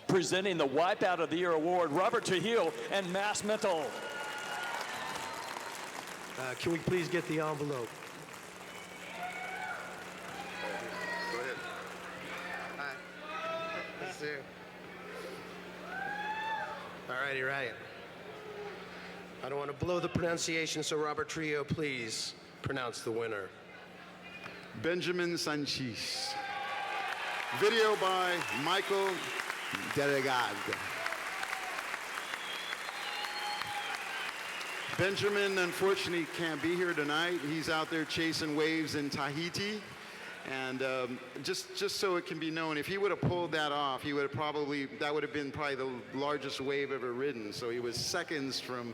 presenting the Wipeout of the Year award, Robert Trujillo and Mass Mental. Can we please get the envelope? Go ahead. Hi. Nice to see you. All righty, right. I don't want to blow the pronunciation, so Robert Trujillo, please pronounce the winner. Benjamin Sanchez. Video by Michael Delegade. Benjamin, unfortunately, can't be here tonight. He's out there chasing waves in Tahiti. And just so it can be known, if he would have pulled that off, he would have that would have been probably the largest wave ever ridden. So he was seconds from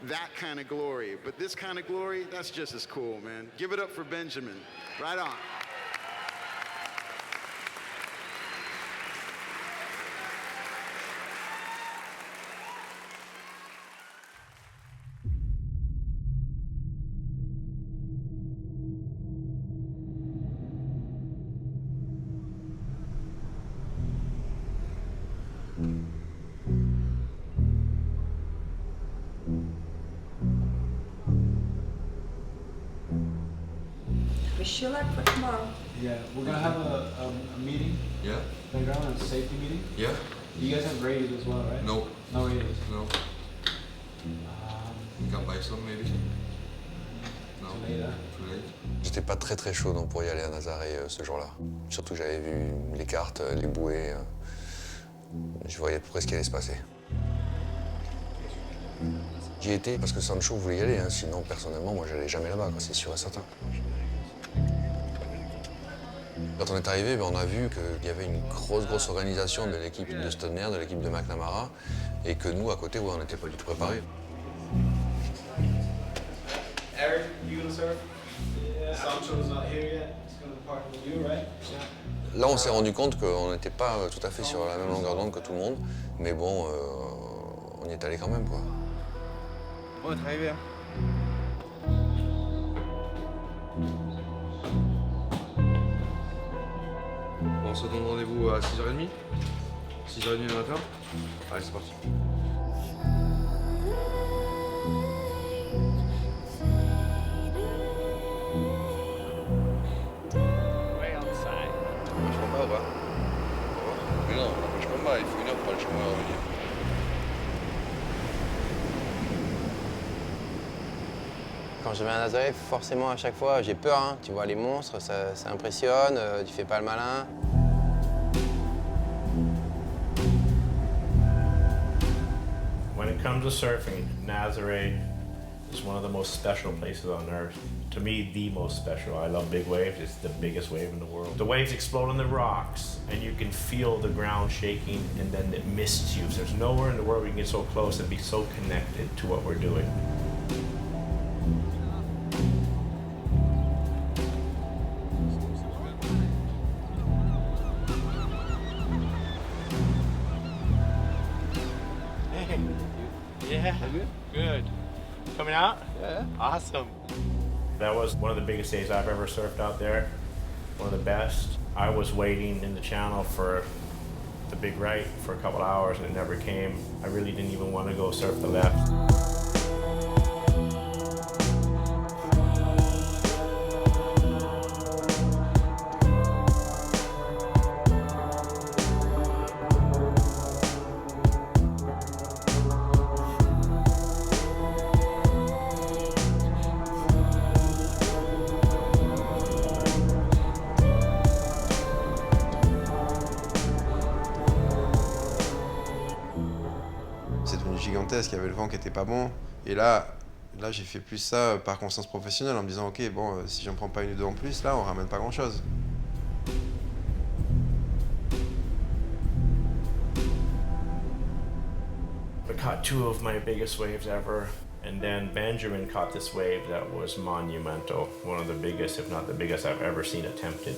that kind of glory. But this kind of glory, that's just as cool, man. Give it up for Benjamin. Right on. Wish you luck for tomorrow. Yeah, we're gonna have a meeting. Yeah. Playground and safety meeting. Yeah. You guys have radios as well, right? No. No radios. No. You can buy some maybe. No. Too late, huh? Too late. J'étais pas très chaud donc, pour y aller à Nazaré ce jour-là. Surtout que j'avais vu les cartes, les bouées. Je voyais à peu près ce qui allait se passer. J'y étais parce que Sancho voulait y aller, hein. Sinon personnellement moi j'allais jamais là-bas, c'est sûr et certain. Quand on est arrivé, on a vu qu'il y avait une grosse organisation de l'équipe de Stoner, de l'équipe de McNamara, et que nous, à côté, on n'était pas du tout préparés. Eric, you gonna surf? Yeah. Sancho's not here yet. He's gonna park with you, right? Yeah. Là, on s'est rendu compte qu'on n'était pas tout à fait sur la même longueur d'onde que tout le monde, mais bon, on y est allé quand même, quoi. On est arrivé, hein. On se donne rendez-vous à 6h30 6h30 du matin. Allez, c'est parti. Je comprends pas. Mais non, je comprends pas. Il faut une heure pour aller chez moi et revenir. Quand je vais à Nazaré, forcément, à chaque fois, j'ai peur. Hein. Tu vois les monstres, ça impressionne, tu fais pas le malin. When it comes to surfing, Nazaré is one of the most special places on earth. To me, the most special. I love big waves. It's the biggest wave in the world. The waves explode on the rocks, and you can feel the ground shaking, and then it mists you. There's nowhere in the world we can get so close and be so connected to what we're doing. Yeah. Good. Coming out? Yeah. Awesome. That was one of the biggest days I've ever surfed out there. One of the best. I was waiting in the channel for the big right for a couple hours and it never came. I really didn't even want to go surf the left. C'est devenu gigantesque, il y avait le vent qui était pas bon. Et là j'ai fait plus ça par conscience professionnelle en me disant ok, bon, si j'en prends pas une ou deux en plus, là on ramène pas grand chose. I caught two of my biggest waves ever, and then Benjamin caught this wave that was monumental. One of the biggest, if not the biggest, I've ever seen attempted.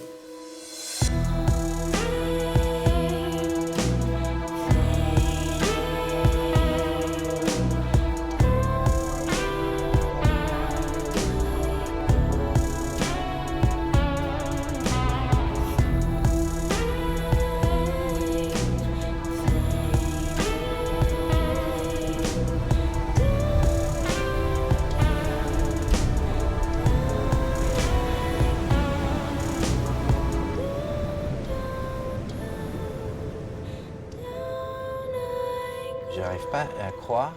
J'arrive pas à croire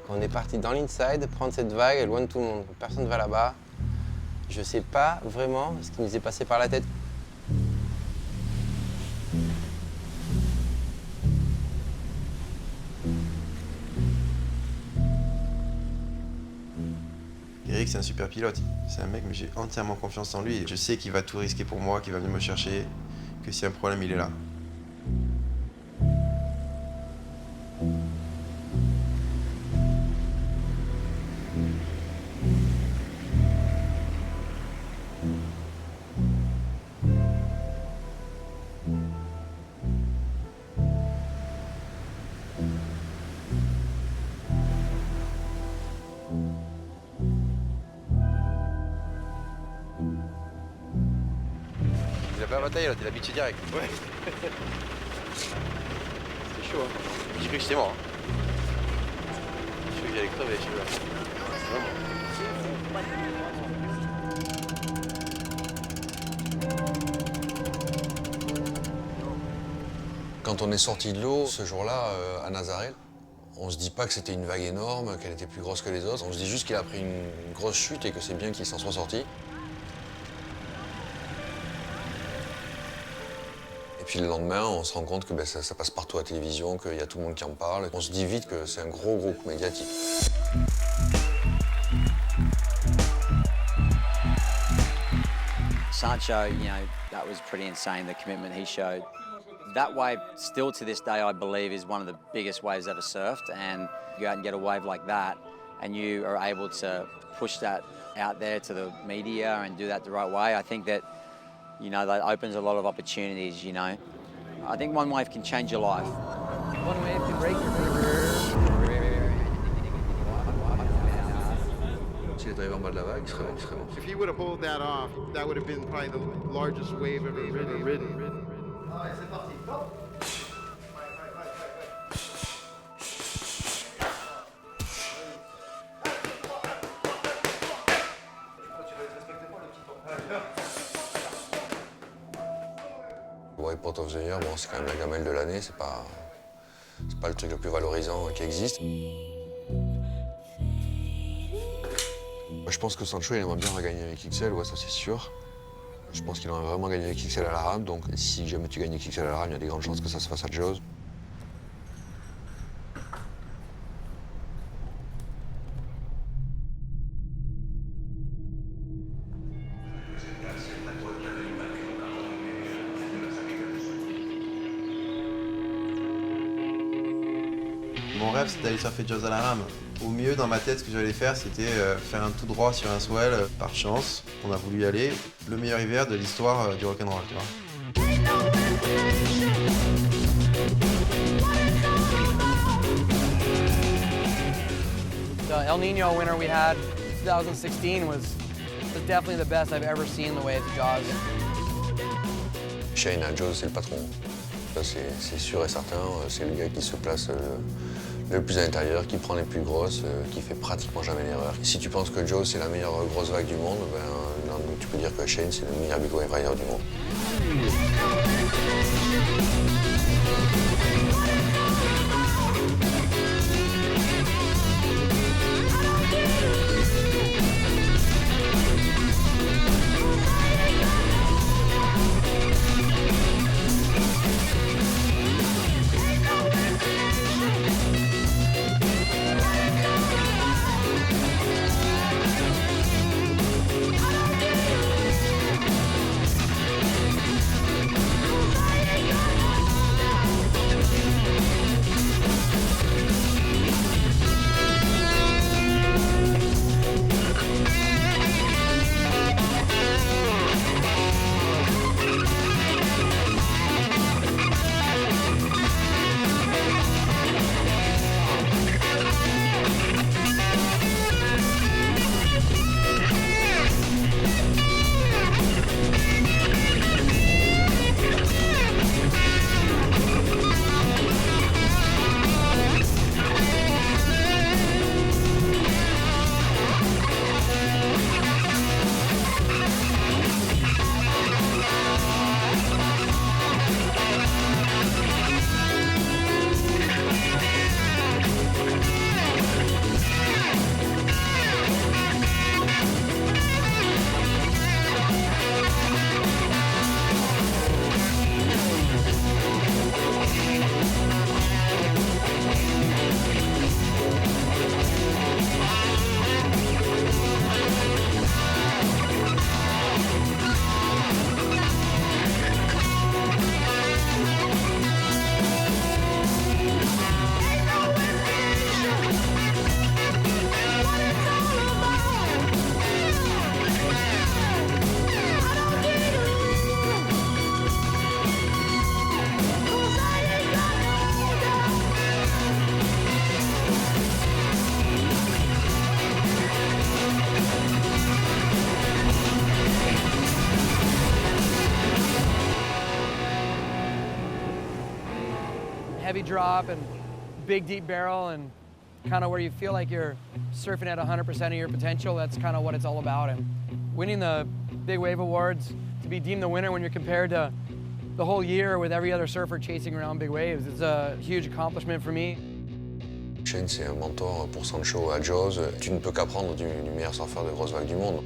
qu'on est parti dans l'inside, prendre cette vague loin de tout le monde. Personne ne va là-bas. Je sais pas vraiment ce qui nous est passé par la tête. Eric, c'est un super pilote. C'est un mec, mais j'ai entièrement confiance en lui. Je sais qu'il va tout risquer pour moi, qu'il va venir me chercher, que s'il y a un problème, il est là. Il a pas la bataille, là, t'es l'habitué direct. Ouais. C'était chaud, hein. J'ai cru que j'étais mort. J'ai cru que j'allais crever, je suis là. Quand on est sorti de l'eau, ce jour-là, à Nazareth, on se dit pas que c'était une vague énorme, qu'elle était plus grosse que les autres. On se dit juste qu'il a pris une grosse chute et que c'est bien qu'il s'en soit sorti. Et puis le lendemain, on se rend compte que ça passe partout à la télévision, qu'il y a tout le monde qui en parle. On se dit vite que c'est un gros coup médiatique. Sancho, you know, that was pretty insane, the commitment he showed. That wave, still to this day, I believe, is one of the biggest waves ever surfed. And you go out and get a wave like that, and you are able to push that out there to the media and do that the right way. I think that, you know, that opens a lot of opportunities, you know. I think one wave can change your life. One wave can break your S'il est arrivé en bas de la vague, il serait mort. If he would have pulled that off, that would have been probably the largest wave ever ridden. Whiteport of the Year, bon, c'est quand même la gamelle de l'année, c'est pas le truc le plus valorisant qui existe. Moi, je pense que Sancho, il aimerait bien regagner avec XL, ouais, ça c'est sûr. Je pense qu'il aimerait vraiment gagner avec XL à la rame, donc si jamais tu gagnes avec XL à la rame, il y a des grandes chances que ça se fasse à Jaws. Mon rêve, c'était d'aller surfer Jaws à la rame. Au mieux, dans ma tête, ce que j'allais faire, c'était faire un tout droit sur un swell. Par chance, on a voulu y aller. Le meilleur hiver de l'histoire du rock'n'roll, tu vois. The El Nino winter we had, 2016, was definitely the best I've ever seen the waves of Jaws. Shane à Jaws, c'est le patron. Ça, c'est sûr et certain. C'est le gars qui se place le plus à l'intérieur, qui prend les plus grosses, qui fait pratiquement jamais d'erreur. Si tu penses que Jaws, c'est la meilleure grosse vague du monde, ben, tu peux dire que Shane, c'est le meilleur big wave rider du monde. heavy drop and big deep barrel and kind of where you feel like you're surfing at 100% of your potential. That's kind of what it's all about. And winning the Big Wave Awards, to be deemed the winner when you're compared to the whole year with every other surfer chasing around big waves, it's a huge accomplishment for me. Shane, c'est un mentor pour Sancho à Jaws. Tu ne peux qu'apprendre du meilleur surfeur de grosses vagues du monde.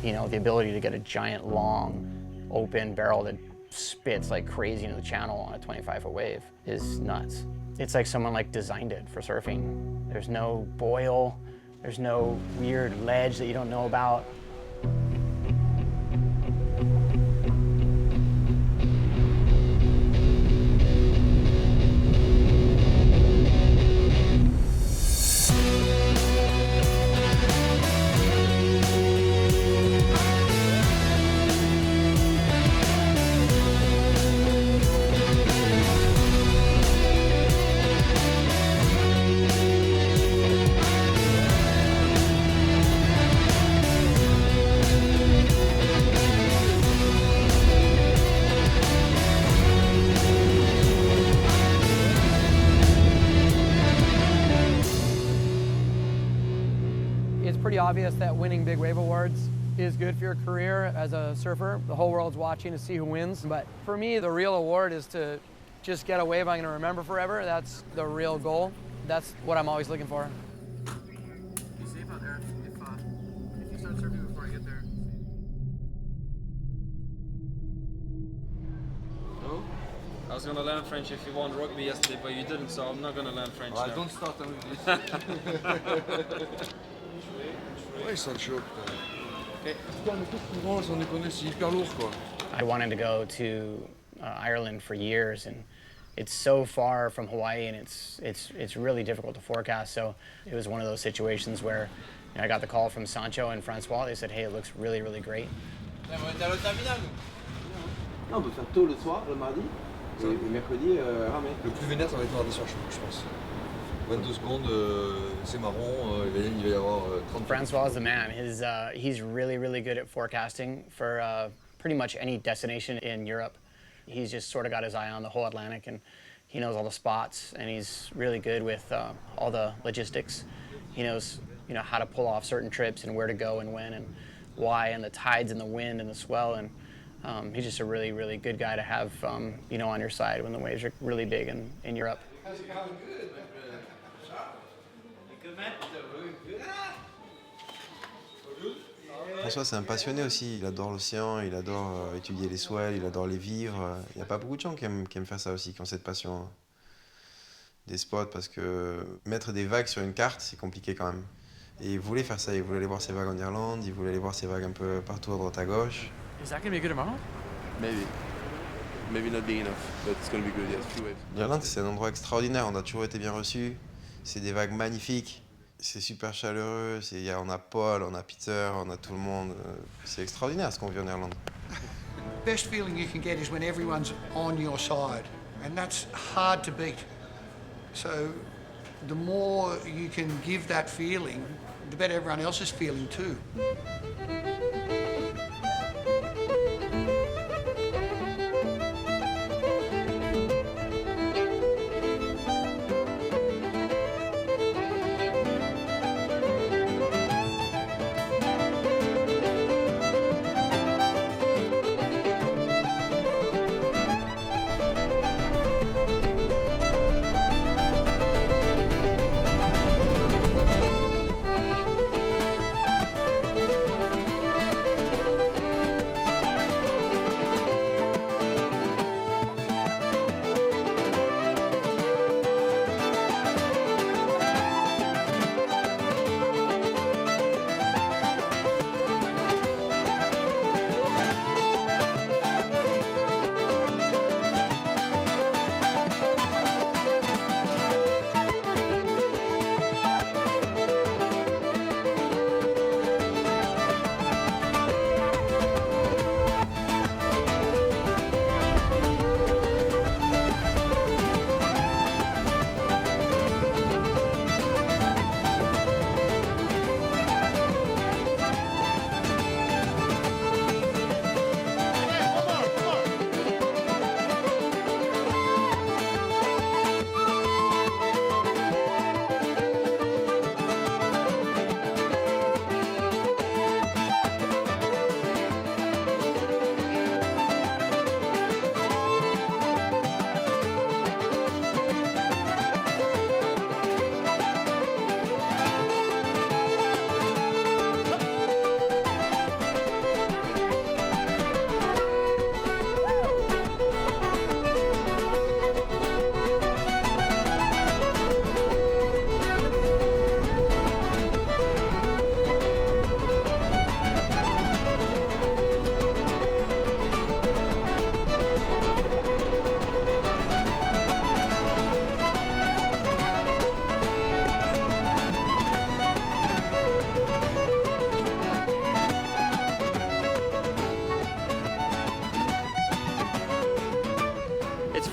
You know, the ability to get a giant, long, open barrel that spits like crazy into the channel on a 25-foot wave is nuts. It's like someone like designed it for surfing. There's no boil, there's no weird ledge that you don't know about. It's pretty obvious that winning Big Wave Awards is good for your career as a surfer. The whole world's watching to see who wins. But for me, the real award is to just get a wave I'm going to remember forever. That's the real goal. That's what I'm always looking for. Be safe out there if you start surfing before I get there. No? I was going to learn French if you won rugby yesterday, but you didn't, so I'm not going to learn French now. Don't start with this. Ouais, Sancho. Sans déconner, c'est hyper lourd, quoi. I wanted to go to Ireland for years, and it's so far from Hawaii, and it's really difficult to forecast. So it was one of those situations where I got the call from Sancho and Francois. They said, hey, it looks really, really great. Là, on doit faire tôt le soir, le mardi, et mercredi, ramé. Le plus vénère, ça va être mardi soir, je pense. 22 secondes, c'est marron, il va y avoir 30. Francois is the man. He's really, really good at forecasting for pretty much any destination in Europe. He's just sort of got his eye on the whole Atlantic, and he knows all the spots, and he's really good with all the logistics. He knows, how to pull off certain trips and where to go and when and why, and the tides and the wind and the swell. And he's just a really, really good guy to have, on your side when the waves are really big in Europe. How's it going? Good. François, c'est un passionné aussi. Il adore l'océan, il adore étudier les swells, il adore les vivre. Il n'y a pas beaucoup de gens qui aiment faire ça aussi, qui ont cette passion des spots, parce que mettre des vagues sur une carte, c'est compliqué quand même. Et il voulait faire ça, il voulait aller voir ses vagues en Irlande, il voulait aller voir ses vagues un peu partout à droite à gauche. Is that going to be good tomorrow? Maybe. Maybe not big enough, but it's going to be good, yes, few waves. L'Irlande, c'est un endroit extraordinaire, on a toujours été bien reçus. C'est des vagues magnifiques, c'est super chaleureux, on a Paul, on a Peter, on a tout le monde. C'est extraordinaire ce qu'on vit en Irlande. Best feeling you can get is when everyone's on your side, and that's hard to beat. So the more you can give that feeling, the better everyone else is feeling too.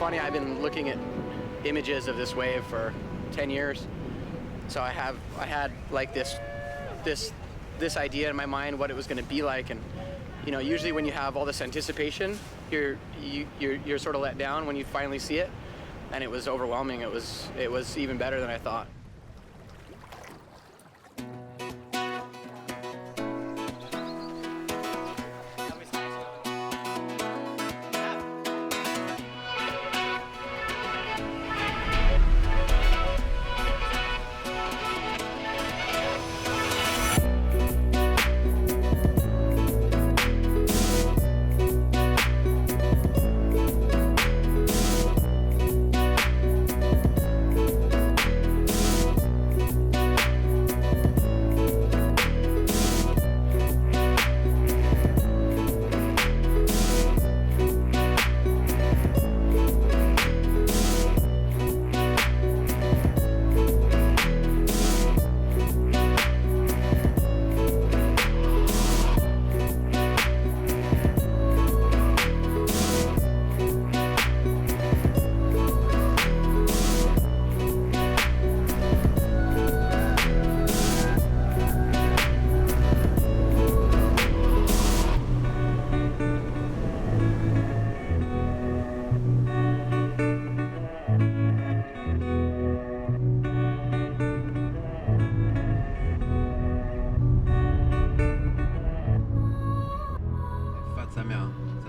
funny, I've been looking at images of this wave for 10 years. So I had like this idea in my mind what it was going to be like, and you know, usually when you have all this anticipation, you're sort of let down when you finally see it, and it was overwhelming. It was even better than I thought.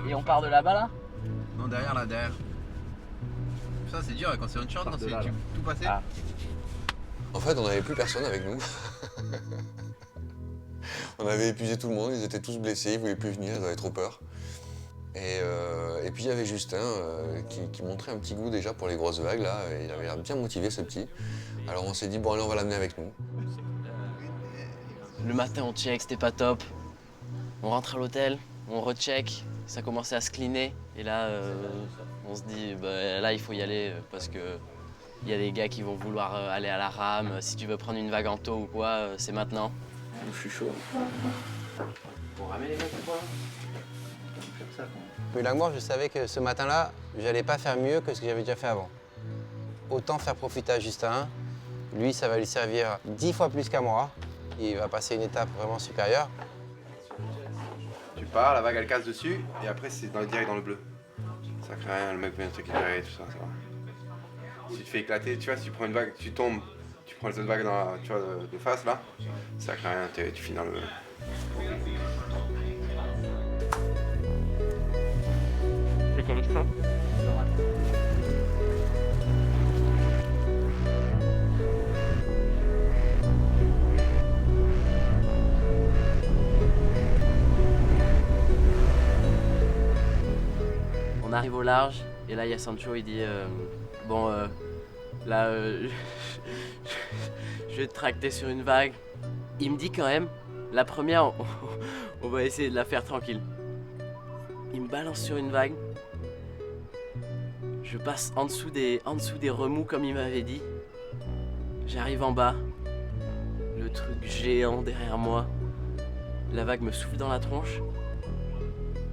Et on part de là-bas là? Non, derrière là, derrière. Ça c'est dur quand c'est on short, non, c'est tout passé. Ah. En fait, on n'avait plus personne avec nous. On avait épuisé tout le monde, ils étaient tous blessés, ils voulaient plus venir, ils avaient trop peur. Et puis il y avait Justin qui montrait un petit goût déjà pour les grosses vagues là, et il avait l'air bien motivé ce petit. Alors on s'est dit bon allez on va l'amener avec nous. Le matin on check, c'était pas top. On rentre à l'hôtel, on recheck, ça commençait à se cleaner. Et là on se dit bah, là il faut y aller parce que il y a des gars qui vont vouloir aller à la rame. Si tu veux prendre une vague en taux ou quoi, c'est maintenant. Je suis chaud. Pour ramer les vagues ou quoi? Mais là, moi, je savais que ce matin-là, j'allais pas faire mieux que ce que j'avais déjà fait avant. Autant faire profiter à Justin. Lui, ça va lui servir 10 fois plus qu'à moi. Il va passer une étape vraiment supérieure. Tu pars, la vague elle casse dessus, et après c'est direct dans le bleu. Ça crée rien, le mec vient te récupérer, tout ça, ça va. Si tu te fais éclater, tu vois, si tu prends une vague, tu tombes, tu prends les autres vagues dans tu vois, de face là, ça crée rien, tu finis dans le bleu. C'est comme ça. On arrive au large et là il y a Sancho, il dit bon là je vais te tracter sur une vague. Il me dit quand même la première on va essayer de la faire tranquille. Il me balance sur une vague. Je passe en dessous des remous comme il m'avait dit. J'arrive en bas. Le truc géant derrière moi. La vague me souffle dans la tronche.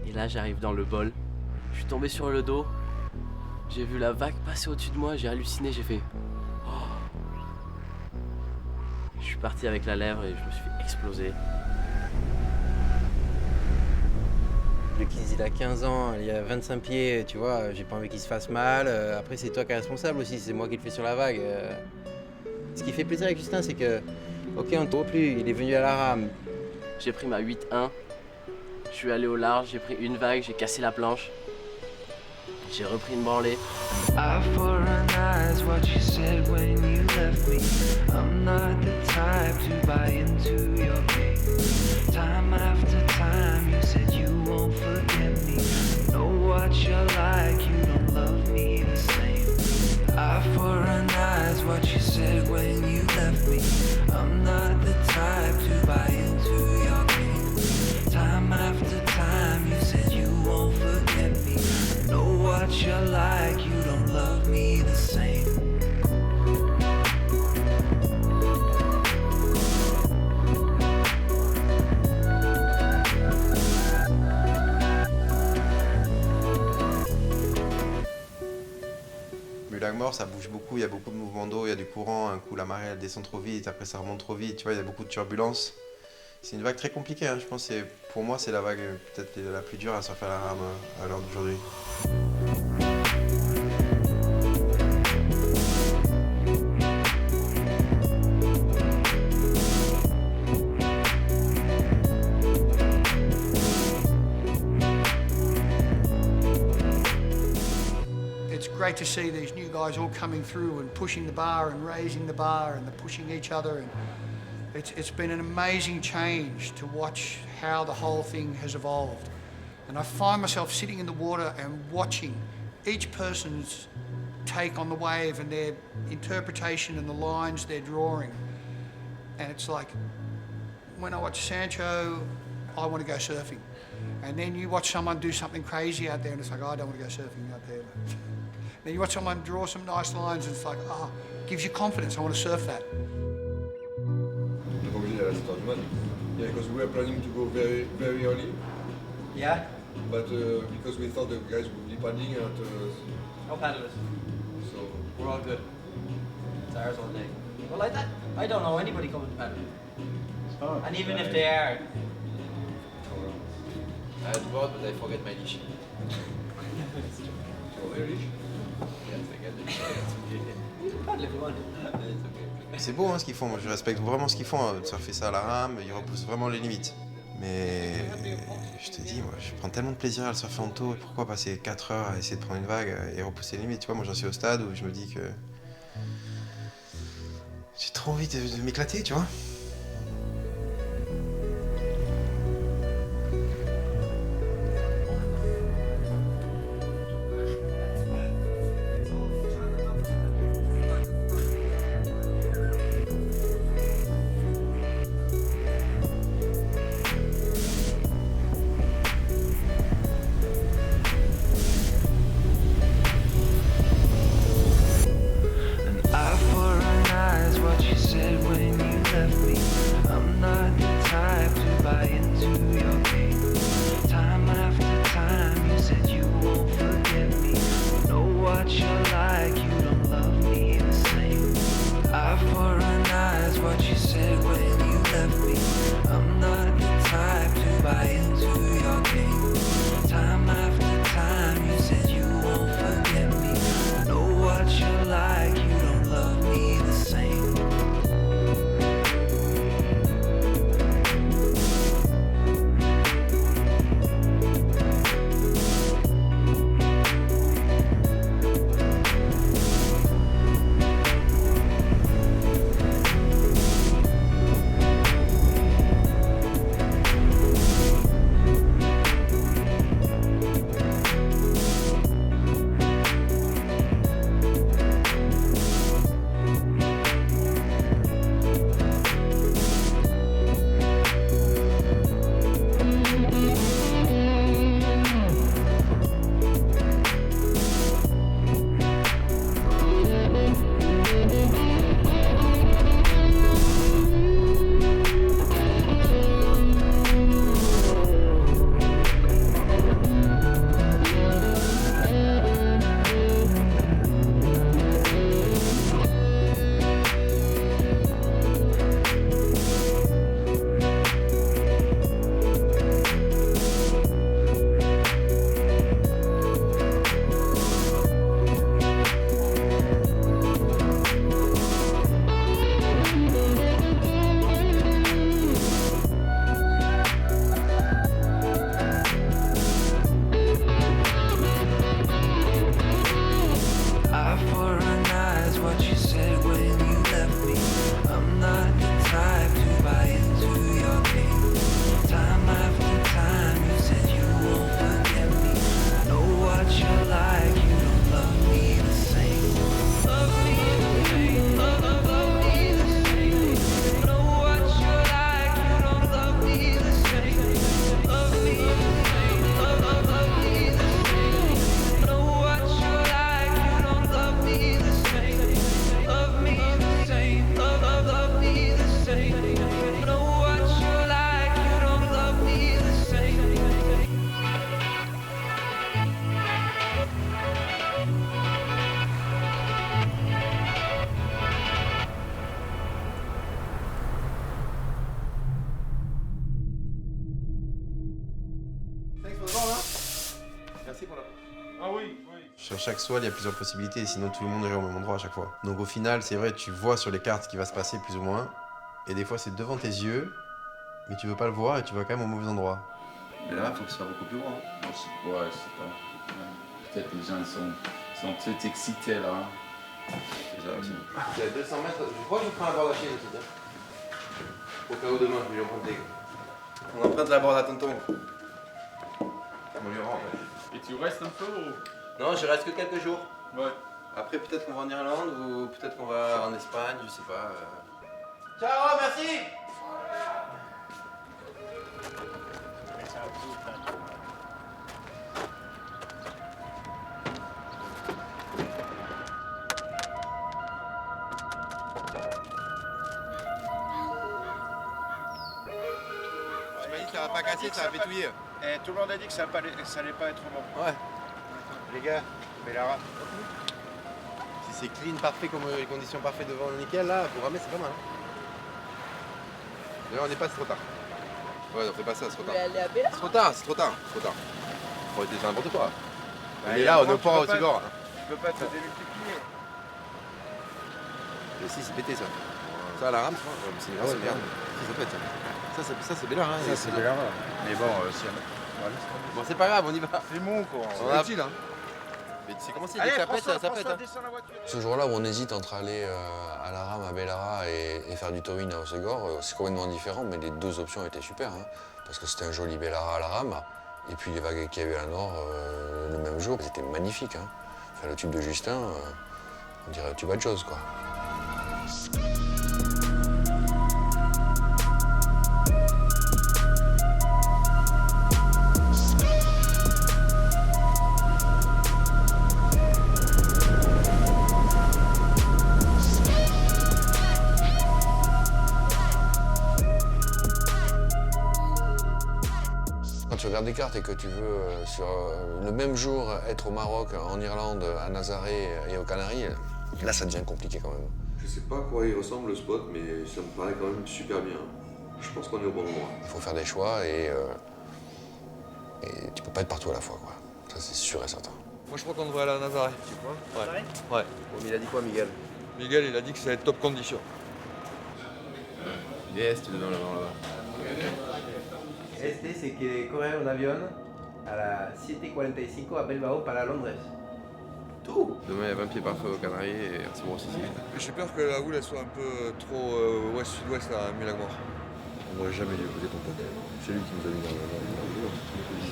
Et là j'arrive dans le bol. Je suis tombé sur le dos. J'ai vu la vague passer au-dessus de moi. J'ai halluciné, j'ai fait... Oh. Je suis parti avec la lèvre et je me suis fait exploser. Le Kiz, il a 15 ans, il a 25 pieds, tu vois, j'ai pas envie qu'il se fasse mal. Après, c'est toi qui es responsable aussi, c'est moi qui le fais sur la vague. Ce qui fait plaisir avec Justin, c'est que, ok, on ne trouve plus, il est venu à la rame. J'ai pris ma 8-1, je suis allé au large, j'ai pris une vague, j'ai cassé la planche. J'ai repris une branlée. I foreignize what you said when you left me. I'm not the type to buy into your game. Time after time you said you won't forget me. Know what you're like, you don't love me the same. I foreignize what you said when you left me. I'm not the type to buy into your game. Time after time you said you won't forget me. Know what you're like, you don't love me the same. mort, ça bouge beaucoup, il y a beaucoup de mouvements d'eau, il y a du courant, un coup la marée elle descend trop vite, après ça remonte trop vite, tu vois, il y a beaucoup de turbulences. C'est une vague très compliquée, hein. Je pense que pour moi c'est la vague peut-être la plus dure à surfer à la rame à l'heure d'aujourd'hui. It's great to see these new guys all coming through and pushing the bar and raising the bar and they're pushing each other. And it's been an amazing change to watch how the whole thing has evolved. And I find myself sitting in the water and watching each person's take on the wave and their interpretation and the lines they're drawing. And it's like, when I watch Sancho, I want to go surfing. And then you watch someone do something crazy out there and it's like, oh, I don't want to go surfing out there. Then you watch someone draw some nice lines and it's like, oh, gives you confidence, I want to surf that. Yeah, because we were planning to go very, very early. Yeah? But because we thought the guys would be paddling at... No paddlers. So... We're all good. It's ours all day. Well, like that, I don't know anybody coming to paddle. Oh, And even if they are... I had board, but I forget my leash. So, very leash? Yes, I got the leash. You can paddle if you want. C'est beau hein, ce qu'ils font, moi je respecte vraiment ce qu'ils font, hein, de surfer ça à la rame, ils repoussent vraiment les limites. Mais je te dis, moi je prends tellement de plaisir à le surfer en taux, pourquoi passer 4 heures à essayer de prendre une vague et repousser les limites, tu vois, moi j'en suis au stade où je me dis que j'ai trop envie de m'éclater, tu vois. Eye for an eye is what you said when you left me. merci pour la... Ah oui, oui. Sur chaque swell, il y a plusieurs possibilités, sinon tout le monde irait au même endroit à chaque fois. Donc au final, c'est vrai, tu vois sur les cartes ce qui va se passer plus ou moins, et des fois c'est devant tes yeux, mais tu veux pas le voir et tu vas quand même au mauvais endroit. Mais là, il faut que ce soit beaucoup plus grand. Ouais, je sais pas. Peut-être les gens ils sont tous excités là. C'est ça aussi. C'est à 200 mètres, je crois que je prends la borde à chienne aussi. Hein. Au cas où demain, je vais lui emprunter. On emprunte la borde à tonton. On lui rend en fait. Et tu restes un peu ou... Non, je reste que quelques jours. Ouais. Après, peut-être qu'on va en Irlande ou peut-être qu'on va en Espagne, je sais pas. Ciao, merci! Tu m'as dit que ça va pas casser, ça va pétouiller. Et tout le monde a dit que ça allait pas être bon. Ouais. Les gars, Bellara. Si c'est clean, parfait, comme les conditions parfaites devant le nickel, là, pour ramer, c'est pas mal. D'ailleurs, on n'est pas trop tard. Ouais, on fait pas ça, c'est trop tard. C'est trop tard, c'est trop tard, c'est trop tard. Faut arrêter de faire n'importe quoi. On est là, on est au port au Tigor. Tu peux pas te démultiplier. Et si, c'est pété ça. Ça, à la rame, c'est merde. Si, ça pète. Ça, c'est Bellara. Ça, c'est Bellara. Mais bon, si bon, c'est pas grave, on y va. C'est mou, quoi. C'est utile, hein. Mais c'est commencé, dès que ça pète, ça pète. Hein. Ce jour-là où on hésite entre aller à la rame à Bellara et faire du towing à Hossegor, c'est complètement différent, mais les deux options étaient super. Hein, parce que c'était un joli Bellara à la rame, et puis les vagues qu'il y a eu à la nord le même jour, c'était magnifique. Hein. Enfin, le tube de Justin, on dirait un tube à Jaws, quoi. Quand tu regardes des cartes et que tu veux, sur le même jour, être au Maroc, en Irlande, à Nazaré et aux Canaries, là, ça devient compliqué quand même. Je sais pas à quoi il ressemble le spot, mais ça me paraît quand même super bien. Je pense qu'on est au bon endroit. Il faut faire des choix et tu peux pas être partout à la fois, quoi. Ça, c'est sûr et certain. Moi, je crois qu'on devrait aller à Nazaré. Tu crois? Ouais. Ouais. Bon, mais il a dit quoi, Miguel? Miguel, il a dit que ça allait être top condition. Este devant là-bas. Este c'est que correr en avion à la 7:45 à Bilbao para Londres. Tout. Demain, il y a 20 pieds parfaits aux Canaries et c'est bon aussi. J'ai peur que la houle elle soit un peu trop ouest-sud-ouest à Mulagmore. On n'aurait jamais dû écouter ton pote. C'est lui qui nous a mis dans le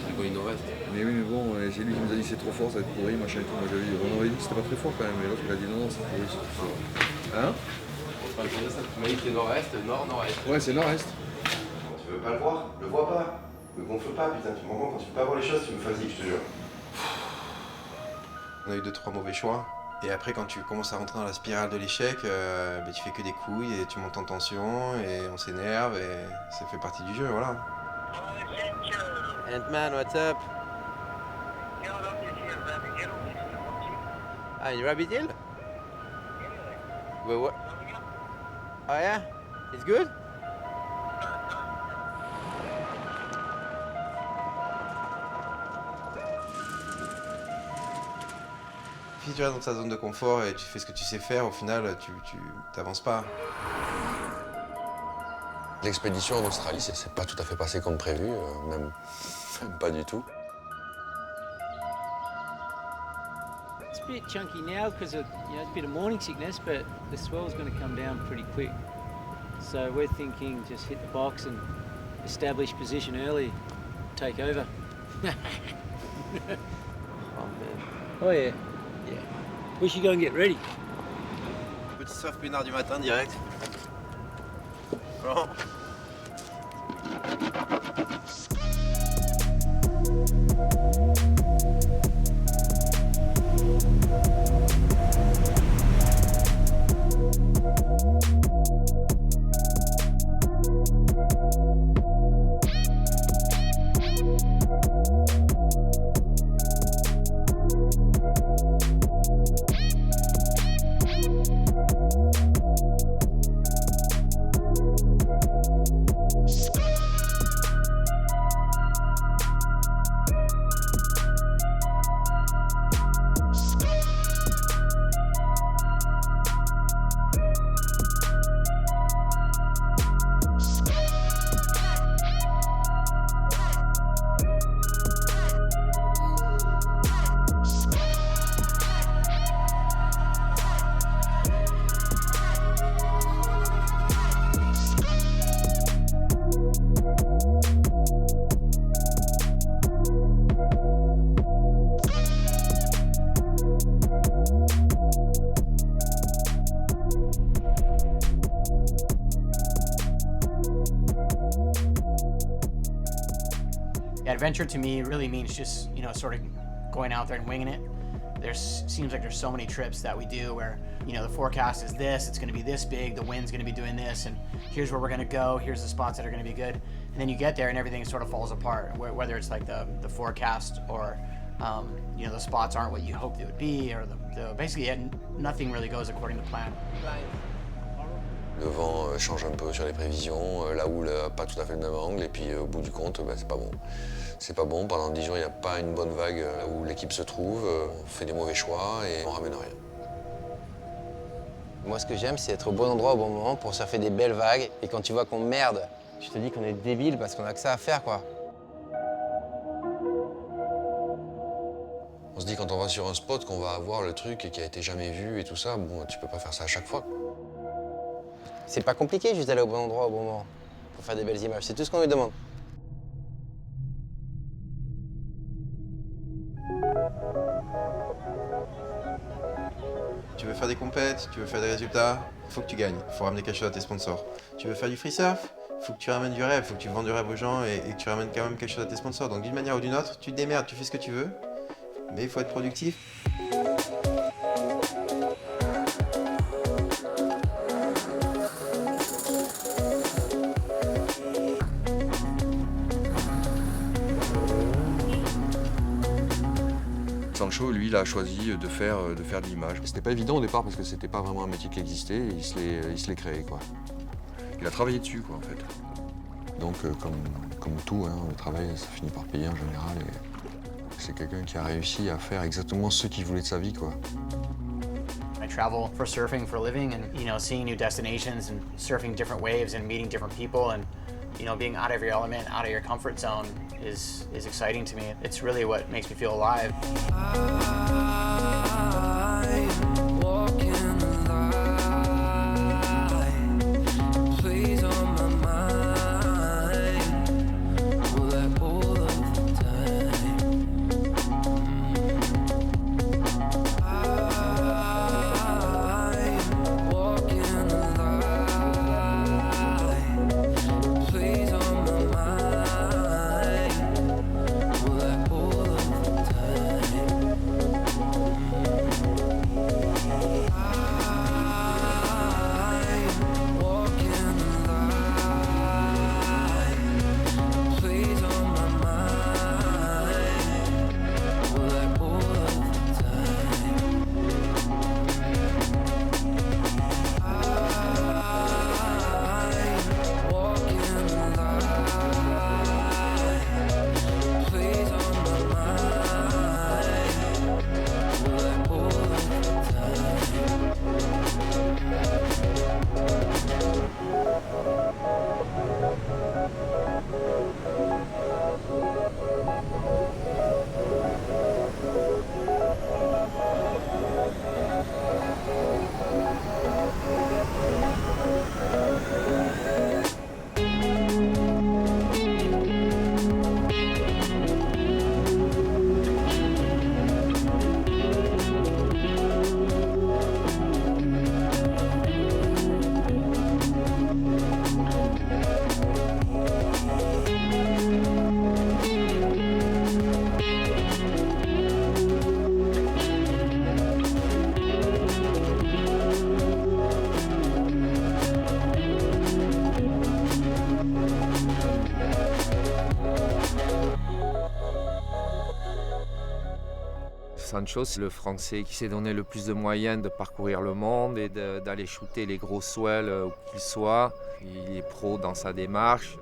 C'est bon, il nous reste. Mais oui, mais bon, c'est lui qui nous a dit c'est trop fort, ça va être pourri, machin et tout. Moi j'avais dit, on aurait dit que c'était pas très fort quand même, mais l'autre il a dit non, c'est pourri, c'est trop fort. Hein? Tu m'as dit que c'est nord-est, nord-nord-est. Ouais, c'est nord-est. Tu veux pas le voir? Le vois pas. Me gonfle pas, putain, tu me rends compte, quand tu peux pas voir les choses, tu me fatigues, je te jure. On a eu 2-3 mauvais choix. Et après, quand tu commences à rentrer dans la spirale de l'échec, tu fais que des couilles et tu montes en tension et on s'énerve et ça fait partie du jeu, voilà. Ant-Man, what's up? Ah, in Rabbit Hill? Well, what? Oh yeah? It's good? Si tu restes dans ta zone de confort et tu fais ce que tu sais faire, au final, tu t'avances pas. L'expédition en Australie, c'est pas tout à fait passé comme prévu, même pas du tout. It's a bit chunky now because of a bit of morning sickness, but the swell's going to come down pretty quick. So we're thinking just hit the box and establish position early, take over. Oh yeah. Yeah. We should go and get ready. Petit surf peinard du matin direct. Bon. Adventure to me really means just, you know, sort of going out there and winging it. Seems like there's so many trips that we do where, you know, the forecast is this, it's gonna be this big, the wind's gonna be doing this, and here's where we're gonna go, here's the spots that are gonna be good. And then you get there and everything sort of falls apart, whether it's like the forecast or, you know, the spots aren't what you hoped they would be, or basically nothing really goes according to plan. Le vent change un peu sur les prévisions, la houle n'a pas tout à fait le même angle, et puis au bout du compte, c'est pas bon. C'est pas bon, pendant 10 jours, il n'y a pas une bonne vague là où l'équipe se trouve, on fait des mauvais choix et on ramène rien. Moi, ce que j'aime, c'est être au bon endroit au bon moment pour surfer des belles vagues. Et quand tu vois qu'on merde, tu te dis qu'on est débile parce qu'on a que ça à faire, quoi. On se dit quand on va sur un spot qu'on va avoir le truc qui a été jamais vu et tout ça, bon, tu peux pas faire ça à chaque fois. C'est pas compliqué juste d'aller au bon endroit au bon moment pour faire des belles images, c'est tout ce qu'on lui demande. Tu veux faire des compètes, tu veux faire des résultats, il faut que tu gagnes, il faut ramener quelque chose à tes sponsors. Tu veux faire du free surf, il faut que tu ramènes du rêve, il faut que tu vendes du rêve aux gens et que tu ramènes quand même quelque chose à tes sponsors. Donc d'une manière ou d'une autre, tu te démerdes, tu fais ce que tu veux, mais il faut être productif. Sancho, lui, il a choisi de faire de l'image. C'était pas évident au départ parce que c'était pas vraiment un métier qui existait et il se l'est créé, quoi. Il a travaillé dessus, quoi, en fait. Donc, comme tout, hein, le travail, ça finit par payer en général. Et c'est quelqu'un qui a réussi à faire exactement ce qu'il voulait de sa vie, quoi. I travel for surfing for a living, and you know, seeing new destinations and surfing different waves and meeting different people, and you know, being out of your element, out of your comfort zone is exciting to me. It's really what makes me feel alive. Sancho, c'est le Français qui s'est donné le plus de moyens de parcourir le monde et d'aller shooter les gros swells où qu'il soit. Il est pro dans sa démarche.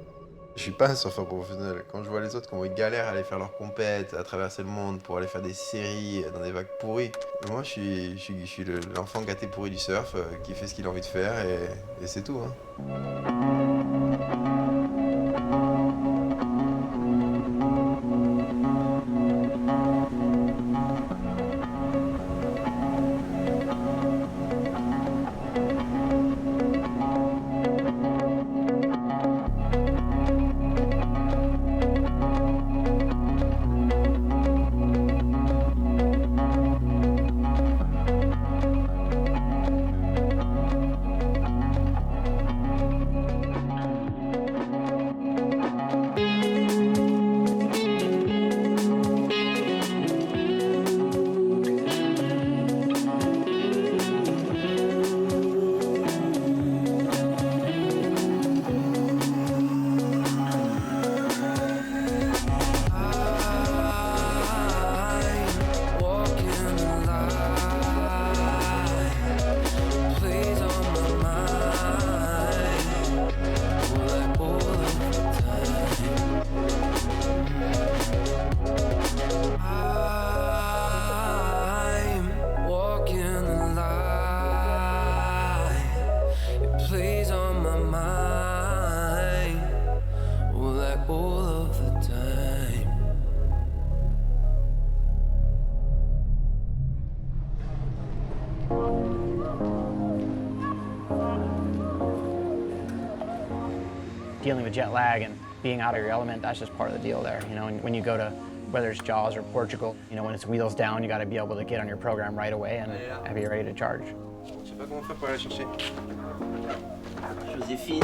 Je suis pas un surfeur professionnel. Quand je vois les autres, comment ils galèrent à aller faire leurs compètes, à traverser le monde pour aller faire des séries dans des vagues pourries. Moi, je suis l'enfant gâté pourri du surf qui fait ce qu'il a envie de faire et c'est tout, hein. all of the time. Dealing with jet lag and being out of your element, that's just part of the deal there. You know, when you go to, whether it's Jaws or Portugal, you know, when it's wheels down, you got to be able to get on your program right away and be ready to charge. Je sais pas comment faire pour aller chercher. Joséphine.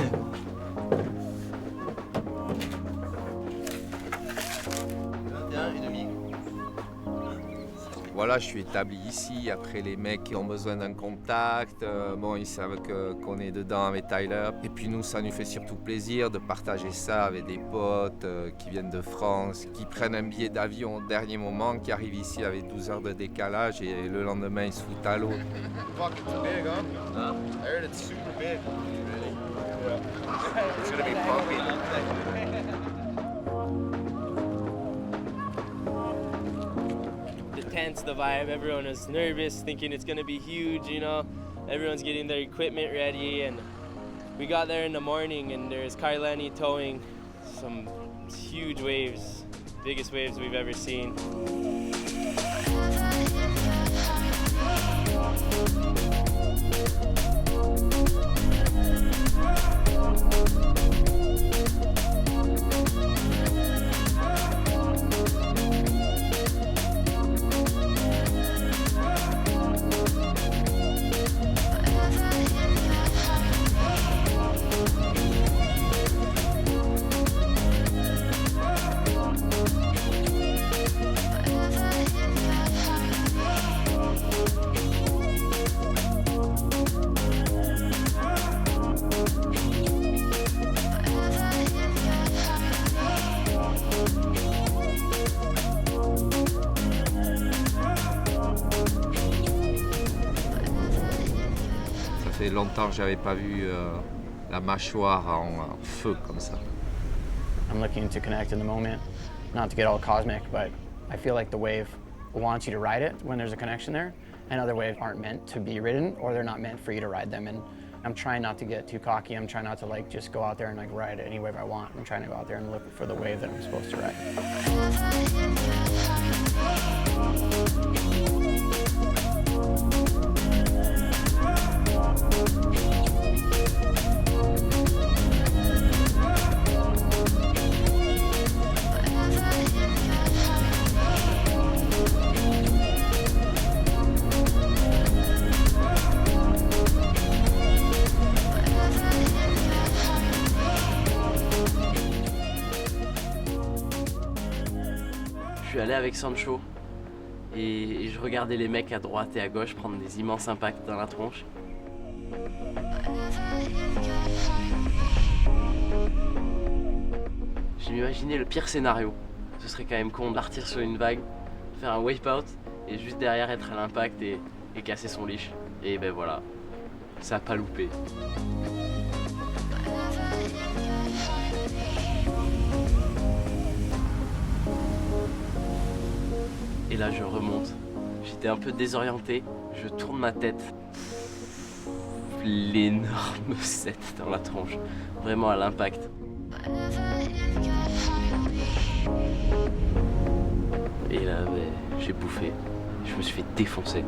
Voilà, je suis établi ici. Après, les mecs qui ont besoin d'un contact, bon, ils savent qu'on est dedans avec Tyler. Et puis nous, ça nous fait surtout plaisir de partager ça avec des potes qui viennent de France, qui prennent un billet d'avion au dernier moment, qui arrivent ici avec 12 heures de décalage et le lendemain, ils se foutent à l'eau. Fucking big, huh? I heard it's super big. Really? Yeah. It's gonna be bumpy. Tense, the vibe, everyone is nervous, thinking it's gonna be huge, you know. Everyone's getting their equipment ready, and we got there in the morning and there's Kailani towing some huge waves, biggest waves we've ever seen. Ça fait longtemps que j'avais pas vu la mâchoire en feu comme ça. I'm looking to connect in the moment, not to get all cosmic, but I feel like the wave wants you to ride it when there's a connection there, and other waves aren't meant to be ridden, or they're not meant for you to ride them. And I'm trying not to get too cocky. I'm trying not to like just go out there and like ride any wave I want. I'm trying to go out there and look for the wave that I'm supposed to ride. Je suis allé avec Sancho et je regardais les mecs à droite et à gauche prendre des immenses impacts dans la tronche. J'ai imaginé le pire scénario. Ce serait quand même con de partir sur une vague, faire un wipeout et juste derrière être à l'impact et casser son leash. Et ben voilà, ça a pas loupé. Et là je remonte, j'étais un peu désorienté, je tourne ma tête, l'énorme set dans la tronche, vraiment à l'impact. Et là j'ai bouffé, je me suis fait défoncer.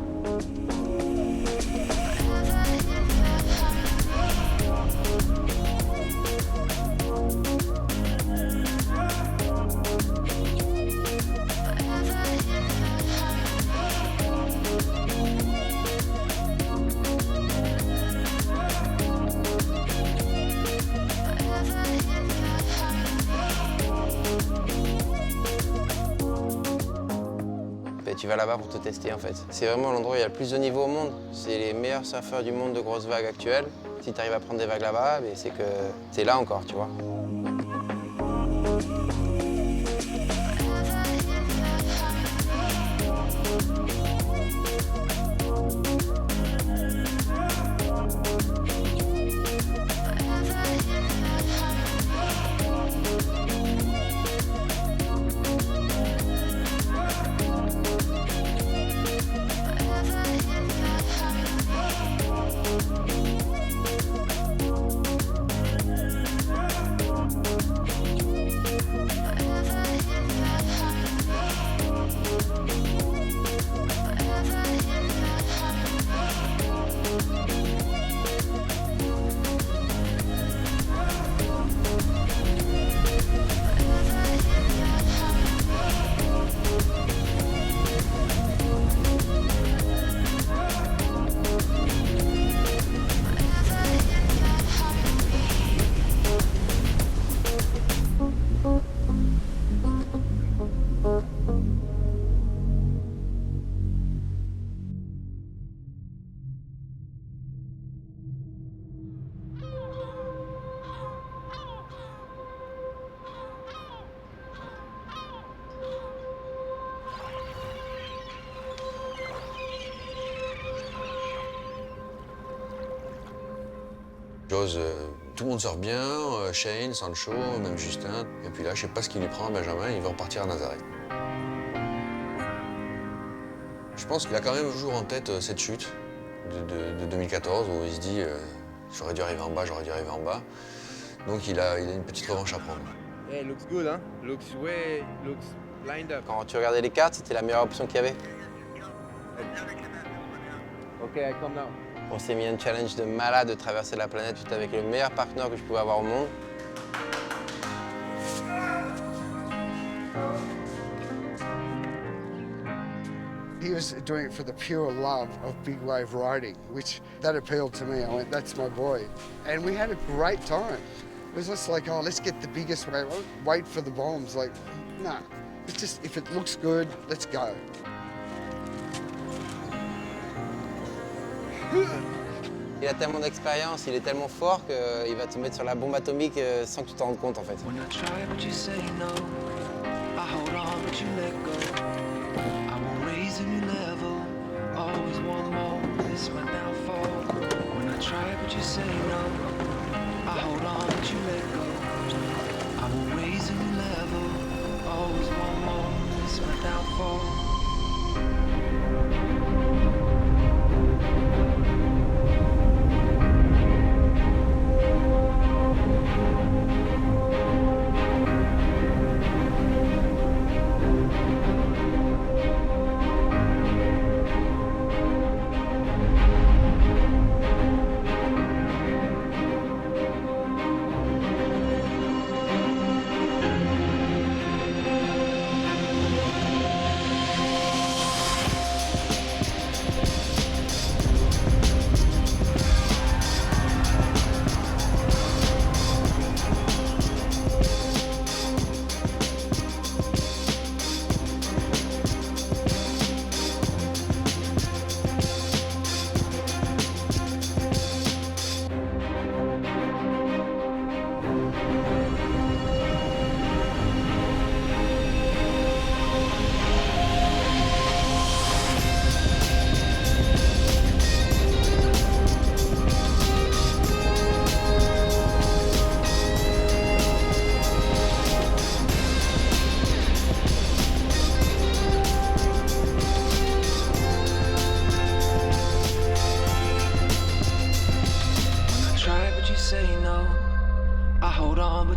Tu vas là-bas pour te tester en fait. C'est vraiment l'endroit où il y a le plus de niveau au monde. C'est les meilleurs surfeurs du monde de grosses vagues actuelles. Si tu arrives à prendre des vagues là-bas, c'est que c'est là encore, tu vois. Jaws, tout le monde sort bien, Shane, Sancho, même Justin. Et puis là, je sais pas ce qu'il lui prend à Benjamin, il va repartir à Nazaré. Je pense qu'il a quand même toujours en tête cette chute de 2014 où il se dit j'aurais dû arriver en bas, j'aurais dû arriver en bas. Donc il a une petite revanche à prendre. Hey, looks good, hein? Looks lined up. Quand tu regardais les cartes, c'était la meilleure option qu'il y avait. Ok, I come now. On s'est mis un challenge de malade de traverser la planète juste avec le meilleur partenaire que je pouvais avoir au monde. He was doing it for the pure love of big wave riding, which that appealed to me. I went, that's my boy. And we had a great time. It was just like, oh, let's get the biggest wave. Wait for the bombs. Like, no. It's just, if it looks good, let's go. Il a tellement d'expérience, il est tellement fort qu'il va te mettre sur la bombe atomique sans que tu t'en rendes compte en fait.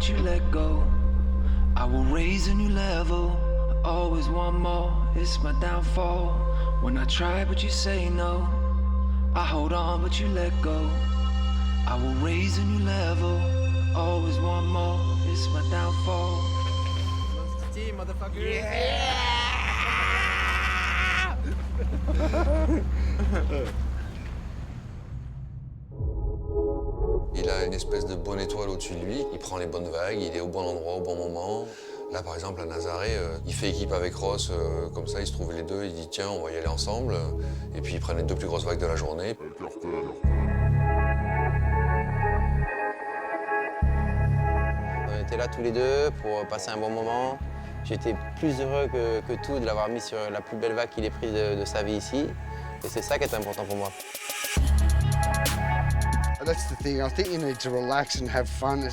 You let go. I will raise a new level. I always want more. It's my downfall. When I try, but you say no. I hold on, but you let go. I will raise a new level. Always want more. It's my downfall. Team, motherfucker. Yeah! Il a une espèce de bonne étoile au-dessus de lui, il prend les bonnes vagues, il est au bon endroit au bon moment. Là par exemple à Nazaré, il fait équipe avec Ross, comme ça ils se trouvent les deux, il dit tiens on va y aller ensemble. Et puis ils prennent les deux plus grosses vagues de la journée. On était là tous les deux pour passer un bon moment. J'étais plus heureux que tout de l'avoir mis sur la plus belle vague qu'il ait prise de sa vie ici. Et c'est ça qui est important pour moi. That's the thing. I think you need to relax and have fun.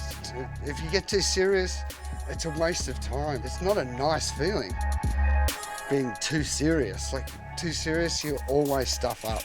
If you get too serious, it's a waste of time. It's not a nice feeling, being too serious. Like, too serious, you always stuff up.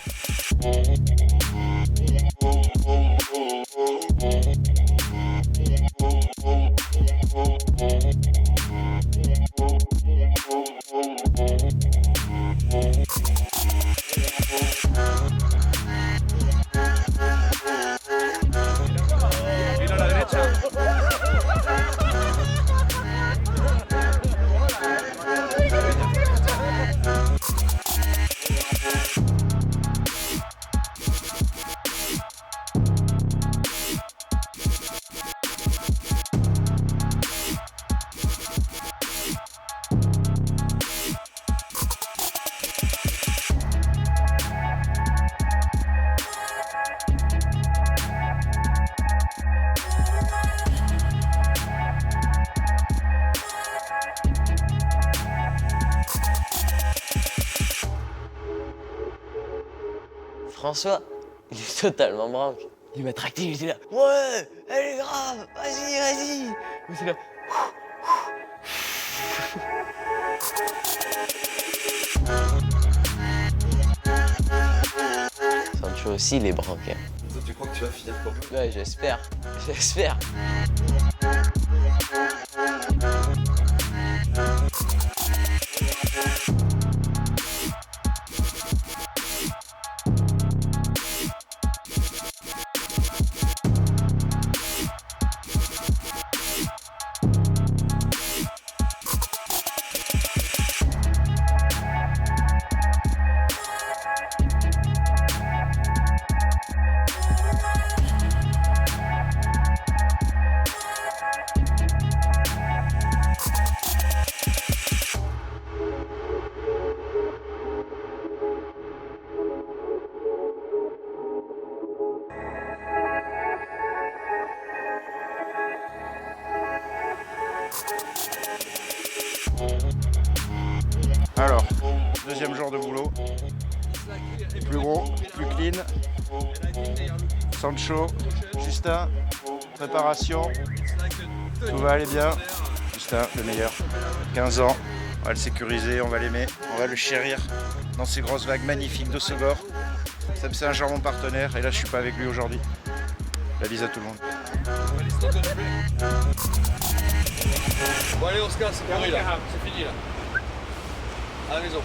François, il est totalement branque. Il m'a tracté, j'étais là, ouais, elle est grave, vas-y, vas-y. J'étais là, Sancho aussi, il est branqué. Toi, tu crois que tu vas finir comme lui? Ouais, j'espère, j'espère. Alors, deuxième jour de boulot. Plus gros, plus clean. Sancho, Justin, préparation. Tout va aller bien. Justin, le meilleur. 15 ans, on va le sécuriser, on va l'aimer, on va le chérir dans ces grosses vagues magnifiques de Sogor. Seb Saint-Jean, mon partenaire, et là je suis pas avec lui aujourd'hui. La bise à tout le monde. Bon allez Oscar, c'est fini là. À la maison.